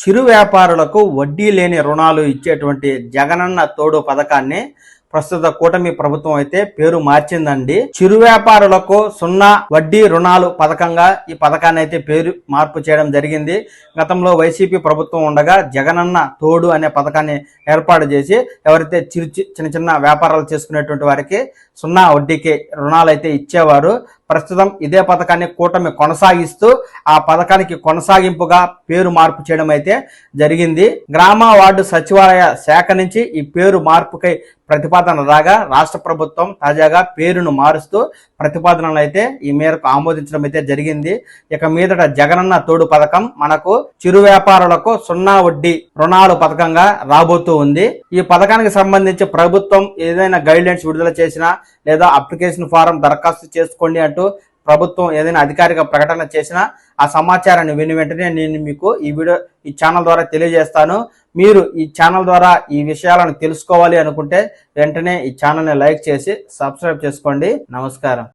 చిరు వ్యాపారులకు వడ్డీ లేని రుణాలు ఇచ్చేటువంటి జగనన్న తోడు పథకాన్ని ప్రస్తుత కూటమి ప్రభుత్వం అయితే పేరు మార్చిందండి. చిరు వ్యాపారులకు 0 వడ్డీ రుణాలు పథకంగా ఈ పథకాన్ని అయితే పేరు మార్పు చేయడం జరిగింది. గతంలో వైసీపీ ప్రభుత్వం ఉండగా జగనన్న తోడు అనే పథకాన్ని ఏర్పాటు చేసి ఎవరైతే చిన్న వ్యాపారాలు చేసుకునేటువంటి వారికి 0 వడ్డీకి రుణాలు అయితే ఇచ్చేవారు. ప్రస్తుతం ఇదే పథకాన్ని కూటమి కొనసాగిస్తూ ఆ పథకానికి కొనసాగింపుగా పేరు మార్పు చేయడం అయితే జరిగింది. గ్రామ వార్డు సచివాలయ శాఖ నుంచి ఈ పేరు మార్పుకై ప్రతిపాదన రాగా రాష్ట్ర ప్రభుత్వం తాజాగా పేరును మారుస్తూ ప్రతిపాదనలు అయితే ఈ మేరకు ఆమోదించడం అయితే జరిగింది. ఇక మీదట జగనన్న తోడు పథకం మనకు చిరు వ్యాపారులకు 0 వడ్డీ రుణాలు పథకంగా రాబోతూ ఉంది. ఈ పథకానికి సంబంధించి ప్రభుత్వం ఏదైనా గైడ్ లైన్స్ విడుదల చేసినా లేదా అప్లికేషన్ ఫారం దరఖాస్తు చేసుకోండి అంటూ ప్రభుత్వం ఏదైనా అధికారిక ప్రకటన చేసినా ఆ సమాచారాన్ని విని వెంటనే నేను మీకు ఈ ఛానల్ ద్వారా తెలియజేస్తాను. మీరు ఈ ఛానల్ ద్వారా ఈ విషయాలను తెలుసుకోవాలి అనుకుంటే వెంటనే ఈ ఛానల్ని లైక్ చేసి సబ్స్క్రైబ్ చేసుకోండి. నమస్కారం.